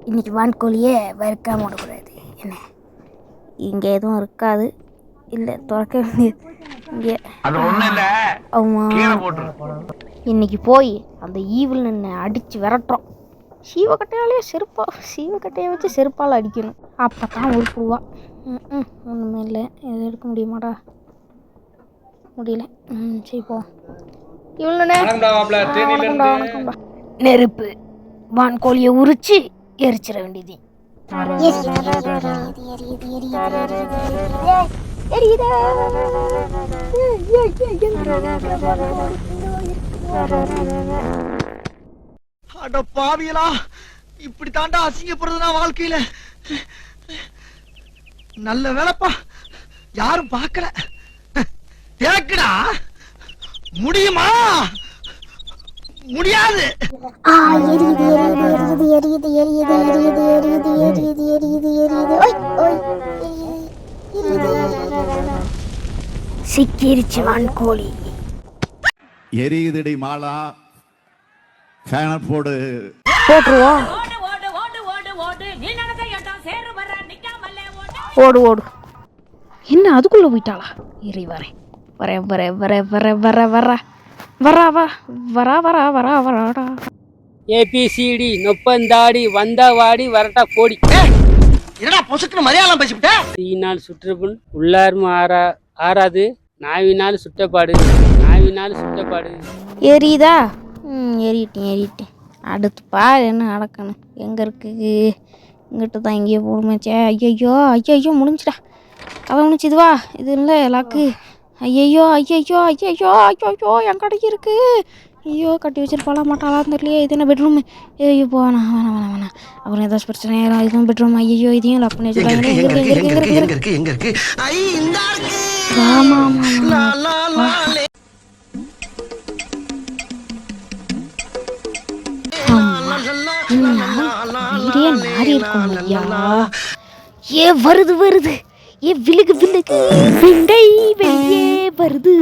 இன்றைக்கி வான்கோழியே வறுக்காமல் விடக்கூடாது. என்ன இங்கே எதுவும் இருக்காது. இல்லை திறக்க வேண்டியது இங்கே. இன்னைக்கு போய் அந்த ஈவில் நின்று அடித்து விரட்டுறோம். சீவக்கட்டையை வச்சு செருப்பால் அடிக்கணும். அப்போ தான் உருப்புவா. ஒன்றுமே இல்லை. எது எடுக்க முடியுமாடா? முடியல. சரி போ. இவ்வளோண்ணே வணக்கம்டா. நெருப்பு வான்கோழியை உரிச்சு எரிச்சிட வேண்டியது. அட பாவியலா, இப்படி தாண்டா அசிங்கப்படுறதுனா வாழ்க்கையில. நல்ல வேலைப்பா, யாரும் பார்க்கல. தேக்குடா முடியுமா? முடியாது. சிக்கிருச்சு வான்கோழி. எரியுதடி மாலா, ஃபேன போடு. போட்டுருவோம். ஓடு ஓடு. என்ன அதுக்குள்ள போயிட்டாளா? இறை வரேன் வரேன் வரேன் வரேன் வரேன் வர வர வரா வா வரா வரா வரா வராடா. ஏபிசிடி நொப்பந்தாடி வந்தா வாடி வரட்டா கோடி. என்னடா பொசுக்குன்னு மலையாளம் பேசிவிட்ட? தீயினால் சுற்றுப்புண் உள்ளாரும் ஆறாது, நாவினால் சுட்டப்பாடு. எரியுதா? எரியிட்டேன். அடுத்து பாரு என்ன நடக்கணும். எங்கே இருக்குது? இங்கிட்ட தான் இங்கேயே போடுமேச்சே. ஐயோ முடிஞ்சுடா. கதை முடிச்சுதுவா. இது இல்லை லாக்கு. ஐயோ என் கடைக்கு இருக்கு. ஐயோ கட்டி வச்சிருப்பாளா மாட்டாளான்னு தெரியலையே. இது என்ன பெட்ரூமு? ஐயோ போ வேணாம். அப்புறம் ஏதாச்சும் பிரச்சனை இதுவும் பெட்ரூம். ஐயோ இதையும் லாக் பண்ணி வச்சிருக்காங்க. ஆமாம் வீடே மாறி இருக்கும் ஐயா. ஏ வருது விழுகு வெண்டை வெளியே வருது.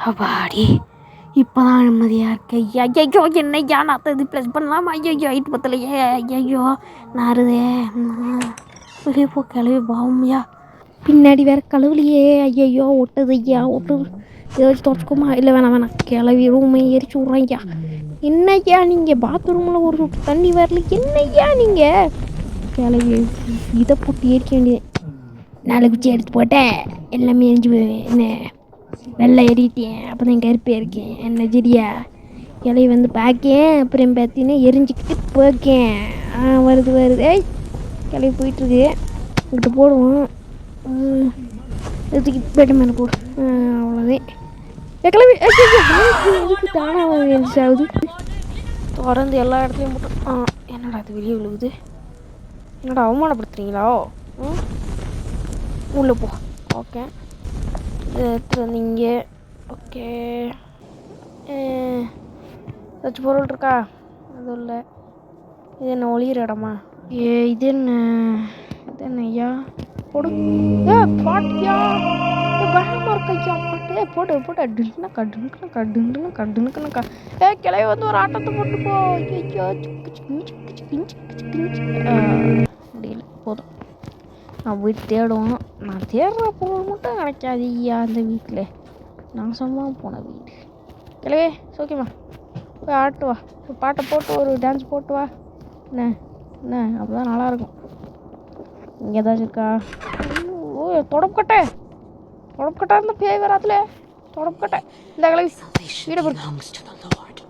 அப்பாடி இப்போதான் நிம்மதியா இருக்கு. ஐயோ என்னையா நான் இது ப்ளஸ் பண்ணலாமா? ஐயோ ஹைட் பத்தலையே. ஐயோ நாருதே. வெளியே போ கிளவி பாவம்யா. பின்னாடி வேற கழுவுலையே. ஐயோ ஒட்டுது ஐயா ஒட்டுது. ஏதாச்சும் தொடச்சுக்குமா? இல்லை வேணாம் கிளவி ரூமை எரிச்சு விட்றேன்யா. என்னய்யா நீங்கள் பாத்ரூமில் ஒரு சொட்டு தண்ணி வரல. என்னய்யா நீங்கள் கிளவி இதை போட்டு எரிக்க வேண்டியது. நாலு குச்சி எடுத்து போட்டேன். எல்லாமே எரிஞ்சு என்ன வெள்ளை ஏறிட்டேன். அப்போ தான் கருப்பே இருக்கேன். என்ன சரியா? கிளவி வந்து பார்க்கேன். அப்புறம் பார்த்தீங்கன்னா எரிஞ்சிக்கிட்டு போக்கேன். வருது. ஏய் கிளவி போயிட்டுருக்கு. இங்கிட்ட போடுவோம். இதுக்கு பேட்டை மேலே போடு. அவ்வளோதான். கிளவி தானாக ஆகுது. தொடர்ந்து எல்லா இடத்துலையும் போட்டு. என்னடா அது வெளியே விழுகுது? என்னடா அவமானப்படுத்துறீங்களா? உள்ளே போ. ஓகே எடுத்துகிட்டு வந்தீங்க. ஓகே ஏதாச்சும் பொருள் இருக்கா? அதுவும் இல்லை. இது என்ன ஒளியிற இடமா? இது என்ன ஐயா? போடு. பாட்டியா பயமாக இருக்கையா பாட்டு. போட்டு டுன்னுக்கா. கிளைய வந்து ஒரு ஆட்டத்தை போட்டு போ. ஐயோ முடியல. போதும். நான் போய் தேடுவோம். நான் தேடுற பொருள் மட்டும் கிடைக்காது ஐயா அந்த வீட்டில். நான் சும்மா போன வீடு. கிளையே சோக்கியமா போய் ஆட்டு வா. ஒரு பாட்டை போட்டு ஒரு டான்ஸ் போட்டு வா. என்ன அப்போ தான் நல்லாயிருக்கும். இங்கே ஏதாச்சும் இருக்கா? தொடப்புக்கட்டை இருந்த பேய் வராதுல. தொடப்புக்கட்டை இந்த கிளவி வீடை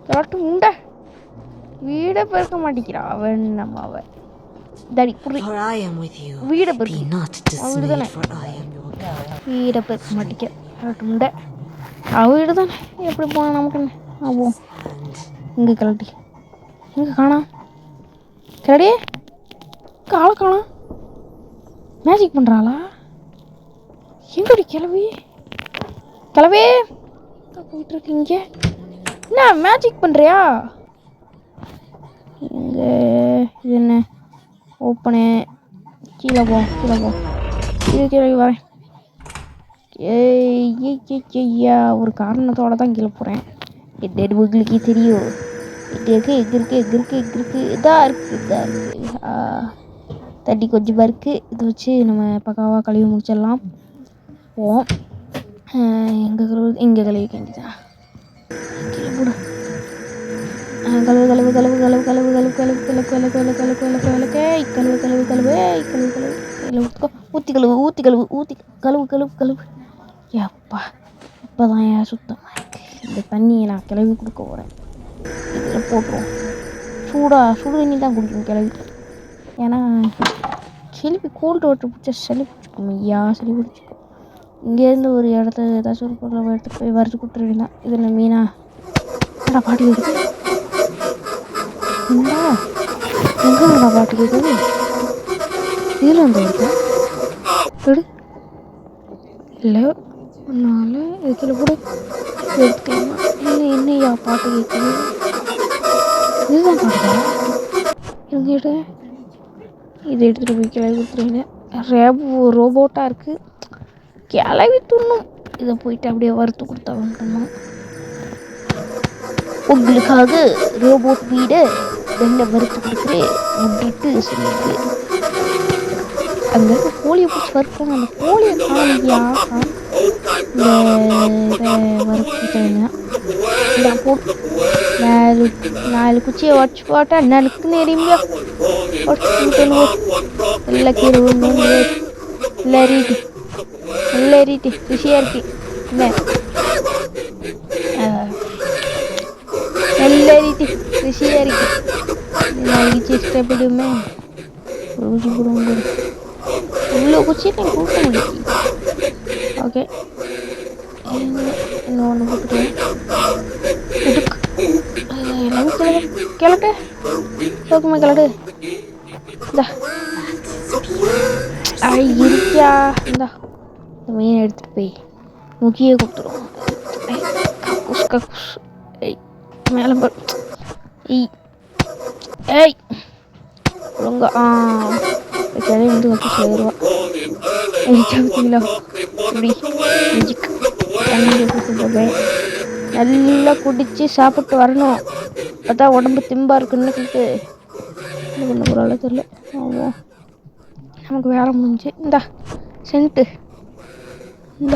பெருக்கு உண்டை. வீடை பெருக்க மாட்டேங்கிறா அவன். நம்ம அவன் தடி புரி வீடை பெருக்கு. வீடு தானே வீடை பெருக்க மாட்டேங்கிற உண்டை. வீடு தானே எப்படி போனால் நமக்கு என்ன ஆகும்? இங்கே கிளட்டி இங்கே காணாம். கிளடியே ஆளை காணாம். மேஜிக் பண்ணுறாளா? எங்கடி கிளவி போயிட்டு இருக்கீங்க. என்ன மேஜிக் பண்ணுறியா? எங்கே இது என்ன ஓப்பனு? கீழே போ கீழே வரேன். ஐயா ஒரு காரணத்தோடு தான் கீழே போகிறேன். எட்டு உங்களுக்கே தெரியும். எங்கே இருக்கு இதாக இருக்குது. தண்ணி கொஞ்சமாக இருக்குது. இதை வச்சு நம்ம பக்காவாக கழுவி முடிச்சிடலாம். போவோம். இங்கே கழுவிக்க வேண்டியதான். கீழே போடு. கழுவு. எப்பா இப்போதான் ஏன் சுத்தமாக இருக்குது. இந்த தண்ணியை நான் கிளவி கொடுக்க போகிறேன். இதில் போட்டுருவோம். சுடு தண்ணி தான் குடிக்கணும் கிளவி. ஏன்னா செலிப்பி கோல்டு வாட்டர் பிடிச்சா சளி பிடிச்சிக்கும். சளி பிடிச்சிக்கும். இங்கேருந்து ஒரு இடத்த ஏதாச்சும் ஒரு பொருளை எடுத்துகிட்டு போய் வறுத்து கொடுத்துட வேண்டியதான். இதில் மீனா என்னடா பாட்டு கேட்குது? எங்கே பாட்டு கேட்குது? இதில் வந்து இருக்கு எடு இல்லை ஒன்றால் இதுக்கில் கூட எடுத்துக்கலாம். என்னையா பாட்டு கேட்குது? இதுதான் பாட்டு. எங்கிட்ட இதை எடுத்துகிட்டு போய் கிளவி கொடுத்துருவீங்க. ரோபோட்டாக இருக்குது. கிளவி துண்ணும். இதை போயிட்டு அப்படியே வறுத்து கொடுத்தா வந்துட்டோமா. உங்களுக்காக ரோபோட் வீடு வெண்ணெய் வறுத்து கொடுக்குறேன் அப்படின்ட்டு சொல்லிட்டு அங்கே இருக்க கோழியை பிடிச்சி வறுப்பாங்க. அந்த கோழியை காலையா இந்த இதை வறுத்துட்டேங்க. இந்த போட்டு 4 குச்சியை உடச்சி போட்டால் நனுக்கு நெரும்பியா உடச்சி எல்லாம் கீரை ஒன்று எல்லறிட்டு ருசியாக இருக்கு. எல்லறிட்டு ருசியாக இருக்கு. நாளைக்கு இஷ்டப்படுமே ருசி போடுவோம். இவ்வளோ குச்சியை நான் கொடுக்க முடியும். ஓகே இன்னொன்று போட்டுக்கிறேன். எல்லாமே கிளட்டு சோக்குமா கிளட்டு. இந்தா இருக்கியா? இந்தா இந்த மீனை எடுத்துகிட்டு போய் முக்கிய கொடுத்துருவோம். கக்கூஸ் மேலே ஏய் ஒழுங்கா கிளம்பி வந்து கக்கூஸ் ஆயிடுவா. பார்த்தீங்களா இப்படி தண்ணி போடுவேன். நல்லா குடித்து சாப்பிட்டு வரணும். அதான் உடம்பு திம்பா இருக்குன்னு என்ன பண்ண போகிறால தெரியல. ஆமாம் நமக்கு வேலை முடிஞ்சு. இந்தா சென்ட்டு இந்த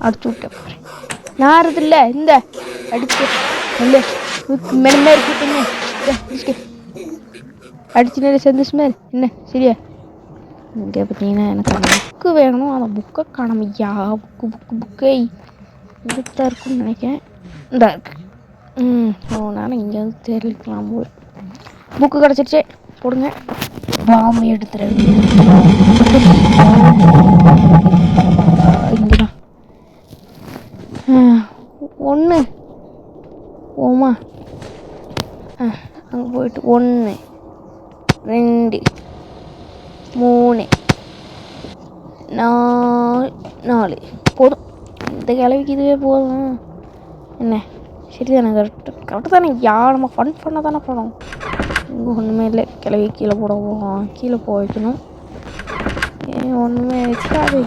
அடிச்சு விட்டேன் போகிறேன். நாரது இல்லை இந்த அடிச்சு இல்லை மெனமே இருக்குன்னு அடிச்சு நேரம் சந்தோஷமா என்ன சரியா. இங்கே பார்த்தீங்கன்னா எனக்கு அந்த புக்கு வேணும். அந்த புக்கை காணமையா. புக்கை இதுதான் இருக்குன்னு நினைக்கிறேன். இந்த இருக்கு. நான் இங்கே வந்து தேர்லிக்கலாம் போய் புக்கு கிடச்சிருச்சே. போடுங்க. பாம்பு எடுத்துறேன். இங்கே தான் 1 ஓமா அங்கே போயிட்டு 1 2 3 4 போதும். இந்த கிளவிக்கு இதுவே போதும். என்ன சரி தானே? கரெக்டு தானே? நம்ம ஃபன் பண்ண தானே போனோம். இங்கே ஒன்றுமே இல்லை. கிளவி கீழே போடுவோம். கீழே போக வைக்கணும். ஒன்றுமே வைக்காது.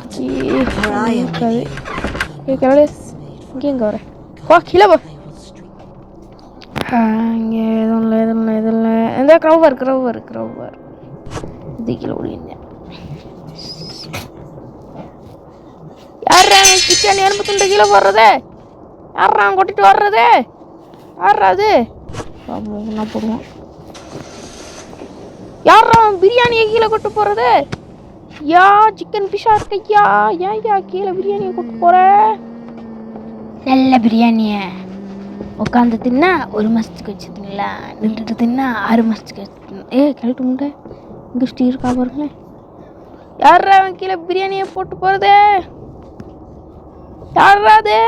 இருக்காது. கிளவி இங்கே வரேன். கீழே போ. இங்கே எதுவும் இல்லை. எந்த க்ரௌவர் இது கீழே ஓடிங்க. யாரா கிச்சன் எறும்பு துண்டு கீழே போடுறது? யாரா கொட்டிட்டு வர்றது? யாரா அது? என்ன போடுவோம்? யாரா பிரியாணியை கீழே கொட்டு போகிறது? சிக்கன் பிஷா இருக்கையா? ஏன் கீழே பிரியாணியை கொட்டு போகிற? நல்ல பிரியாணியை உட்காந்து தின்னா 1 மாதத்துக்கு வச்சுருந்தீங்களா? நின்றுட்டு தின்னா 6 மாதத்துக்கு வச்சுருந்தீங்க. கழட்டு முண்டை இங்கே ஸ்டீ இருக்கா பாருங்களேன். யாரா அவன் கீழே பிரியாணியை போட்டு போகிறது? யாரா அது?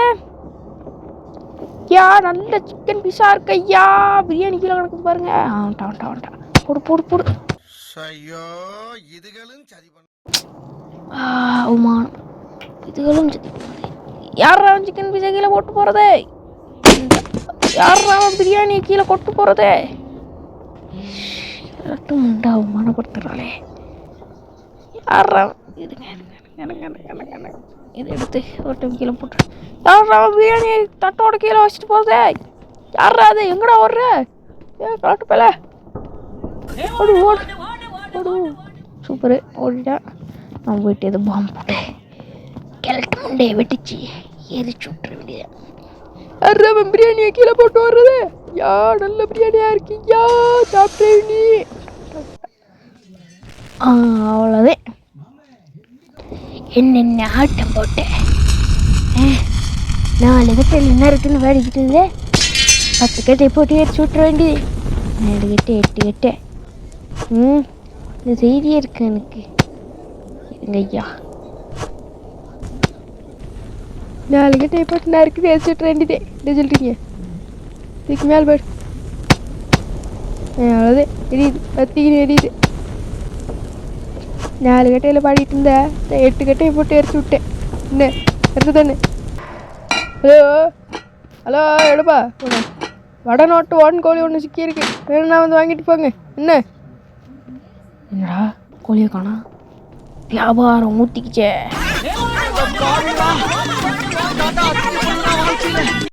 நல்ல சிக்கன் பீஸா இருக்கையா? பிரியாணி கீழே கிடக்குது பாருங்க. போடு. அவமானம். இதுகளும் சரி. யாரா அவன் சிக்கன் பீஸா கீழே போட்டு போகிறது? யாரா அவன் பிரியாணியை கீழே கொட்டு போகிறது? முண்டா அவமானப்படுத்துறாளே. யாரா இருங்க இதை எடுத்து ஒரு டைம் கீழே போட்டு யாரா பிரியாணி தட்டோட கீழே வச்சுட்டு போதே யாரா அது எங்கடா ஓடுற கலட்டு போல ஓடு ஓடு ஓடு சூப்பரு ஓடிட்டான் நான் போயிட்டு எது பாம்பு போட்டு கிழட்டு முண்டையை வெட்டிச்சு எரிச்சு விட்டுற வேண்டியது யாரா பிரியாணியை கீழே போட்டு வர்றது யா நல்ல பிரியாணியா இருக்கீயா சாப்பிட்டே நீ அவ்வளோதே என்னென்ன ஆட்டம் போட்டேன் 4 கட்டையில் என்ன இருக்குன்னு வேடிக்கிட்டு 10 கட்டை போட்டு எரிச்சு விட்டுற வேண்டியது 4 கட்டை 8 கட்டை இந்த செய்தியே இருக்கு எனக்கு இருங்க ஐயா 4 கட்டை போட்டு நான் இருக்குது எரிச்சு விட்டுற வேண்டியதே என்ன சொல்கிறீங்க இதுக்கு மேலே போய்டு அவ்வளோதே எரியுது 10 எரியுது 4 கட்டையில் பாடிட்டு இருந்தேன் 8 கட்டையை போட்டு எரிச்சு விட்டேன் என்ன எடுத்து தானே ஹலோ ஹலோ எடுப்பா வடை நோட்டு 1 கோழி ஒன்று சிக்கியிருக்கு வேணும்னா வந்து வாங்கிட்டு போங்க என்னடா கோழியை காணா வியாபாரம் ஊற்றிக்கிச்சே